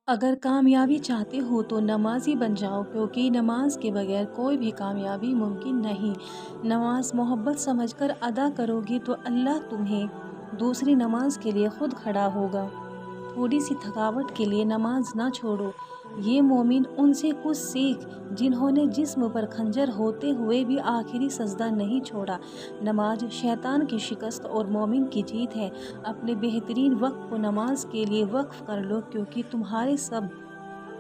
अगर कामयाबी चाहते हो तो नमाज़ी बन जाओ, क्योंकि नमाज के बगैर कोई भी कामयाबी मुमकिन नहीं। नमाज मोहब्बत समझकर अदा करोगे तो अल्लाह तुम्हें दूसरी नमाज के लिए खुद खड़ा होगा। थोड़ी सी थकावट के लिए नमाज ना छोड़ो। ये मोमिन उनसे कुछ सीख जिन्होंने जिस्म पर खंजर होते हुए भी आखिरी सजदा नहीं छोड़ा। नमाज शैतान की शिकस्त और मोमिन की जीत है। अपने बेहतरीन वक्त को नमाज के लिए वक्फ कर लो, क्योंकि तुम्हारे सब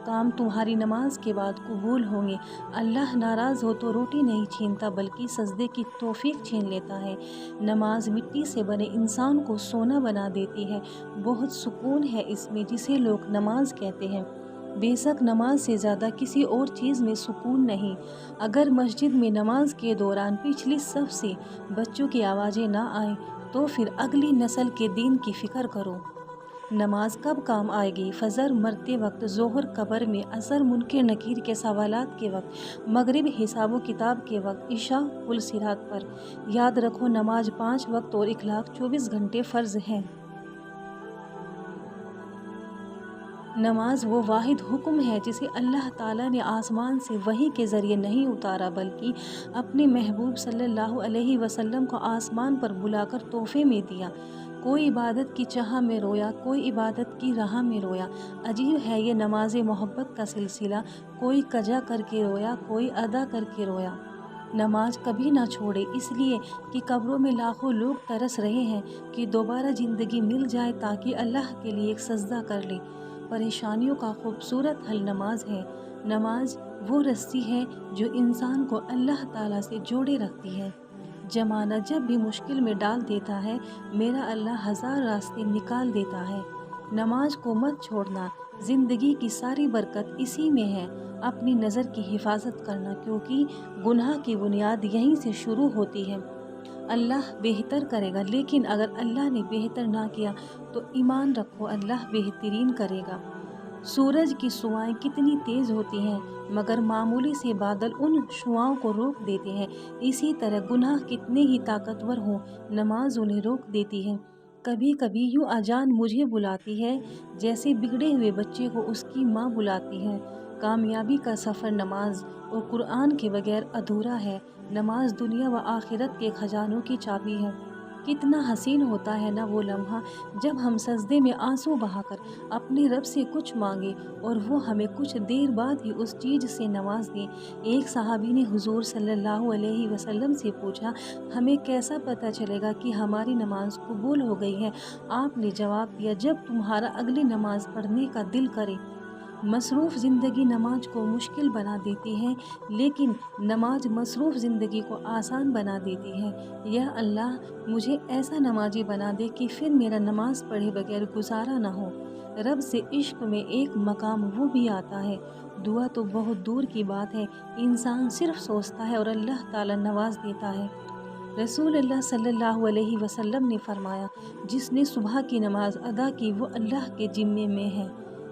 काम तुम्हारी नमाज के बाद कबूल होंगे। अल्लाह नाराज़ हो तो रोटी नहीं छीनता, बल्कि सजदे की तौफीक छीन लेता है। नमाज मिट्टी से बने इंसान को सोना बना देती है। बहुत सुकून है इसमें, जिसे लोग नमाज कहते हैं। बेशक नमाज से ज़्यादा किसी और चीज़ में सुकून नहीं। अगर मस्जिद में नमाज के दौरान पिछली सफ से बच्चों की आवाज़ें ना आए तो फिर अगली नस्ल के दीन की फ़िक्र करो। नमाज कब काम आएगी? फजर मरते वक्त, ज़ोहर कब्र में, असर मुनकर नकीर के सवालात के वक्त, मगरिब हिसाब किताब के वक्त, इशा पुल सिरात पर। याद रखो, नमाज 5 वक्त और इखलाक 24 घंटे फ़र्ज है। नमाज वो वाहिद हुक्म है जिसे अल्लाह ताला ने आसमान से वही के ज़रिए नहीं उतारा, बल्कि अपने महबूब सल्लल्लाहु अलैहि वसल्लम को आसमान पर बुलाकर तोहफे में दिया। कोई इबादत की चाह में रोया, कोई इबादत की राह में रोया। अजीब है ये नमाज मोहब्बत का सिलसिला। कोई कजा करके रोया, कोई अदा करके रोया। नमाज कभी ना छोड़े, इसलिए कि कब्रों में लाखों लोग तरस रहे हैं कि दोबारा ज़िंदगी मिल जाए ताकि अल्लाह के लिए एक सजदा कर ले। परेशानियों का खूबसूरत हल नमाज है। नमाज वो रस्सी है जो इंसान को अल्लाह ताला से जोड़े रखती है। ज़माना जब भी मुश्किल में डाल देता है, मेरा अल्लाह हज़ार रास्ते निकाल देता है। नमाज को मत छोड़ना, ज़िंदगी की सारी बरकत इसी में है। अपनी नज़र की हिफाजत करना, क्योंकि गुनाह की बुनियाद यहीं से शुरू होती है। अल्लाह बेहतर करेगा, लेकिन अगर अल्लाह ने बेहतर ना किया तो ईमान रखो, अल्लाह बेहतरीन करेगा। सूरज की शुआएं कितनी तेज़ होती हैं, मगर मामूली से बादल उन शुआओं को रोक देते हैं। इसी तरह गुनाह कितने ही ताकतवर हों, नमाज उन्हें रोक देती है। कभी कभी यूँ अजान मुझे बुलाती है, जैसे बिगड़े हुए बच्चे को उसकी माँ बुलाती है। कामयाबी का सफ़र नमाज और कुरान के बगैर अधूरा है। नमाज दुनिया व आखिरत के खजानों की चाबी है। कितना हसीन होता है ना वो लम्हा, जब हम सजदे में आंसू बहाकर अपने रब से कुछ मांगे और वो हमें कुछ देर बाद ही उस चीज़ से नवाज दे। एक सहाबी ने हुजूर सल्लल्लाहु अलैहि वसल्लम से पूछा, हमें कैसा पता चलेगा कि हमारी नमाज कबूल हो गई है? आपने जवाब दिया, जब तुम्हारा अगली नमाज पढ़ने का दिल करे। मसरूफ़ ज़िंदगी नमाज को मुश्किल बना देती है, लेकिन नमाज मसरूफ़ ज़िंदगी को आसान बना देती है। या अल्लाह, मुझे ऐसा नमाजी बना दे कि फिर मेरा नमाज पढ़े बगैर गुजारा ना हो। रब से इश्क में एक मकाम वो भी आता है। दुआ तो बहुत दूर की बात है, इंसान सिर्फ सोचता है और अल्लाह ताला नवाज देता है। रसूल अल्लाह सल्लल्लाहु अलैहि वसल्लम ने फरमाया, जिसने सुबह की नमाज अदा की वो अल्लाह के जिम्मे में है।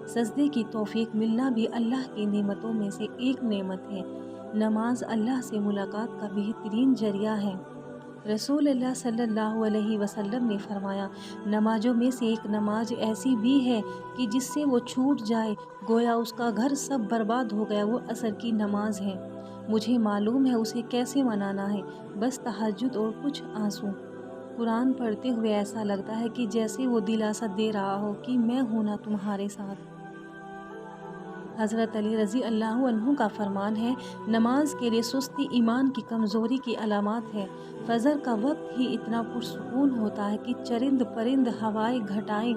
सजदे की तौफीक मिलना भी अल्लाह की नेमतों में से एक नेमत है। नमाज अल्लाह से मुलाकात का बेहतरीन जरिया है। रसूल अल्लाह सल्लल्लाहु अलैहि वसल्लम ने फरमाया, नमाजों में से एक नमाज ऐसी भी है कि जिससे वो छूट जाए गोया उसका घर सब बर्बाद हो गया, वो असर की नमाज है। मुझे मालूम है उसे कैसे मनाना है, बस तहज्जुद और कुछ आंसू। कुरान पढ़ते हुए ऐसा लगता है कि जैसे वो दिलासा दे रहा हो कि मैं हूं ना तुम्हारे साथ। हज़रत अली रज़ी अल्लाह अन्हु का फरमान है, नमाज के लिए सुस्ती ईमान की कमज़ोरी की अलामत है। फ़जर का वक्त ही इतना पुरसुकून होता है कि चरिंद परिंद, हवाएं, घटाएं,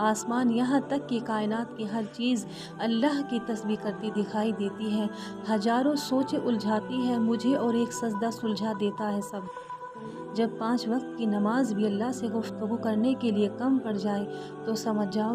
आसमान, यहाँ तक कि कायनात की हर चीज़ अल्लाह की तस्बीह करती दिखाई देती है। हजारों सोचें उलझाती है मुझे और एक सजदा सुलझा देता है सब। जब 5 वक्त की नमाज भी अल्लाह से गुफ्तगू करने के लिए कम पड़ जाए तो समझ जाओ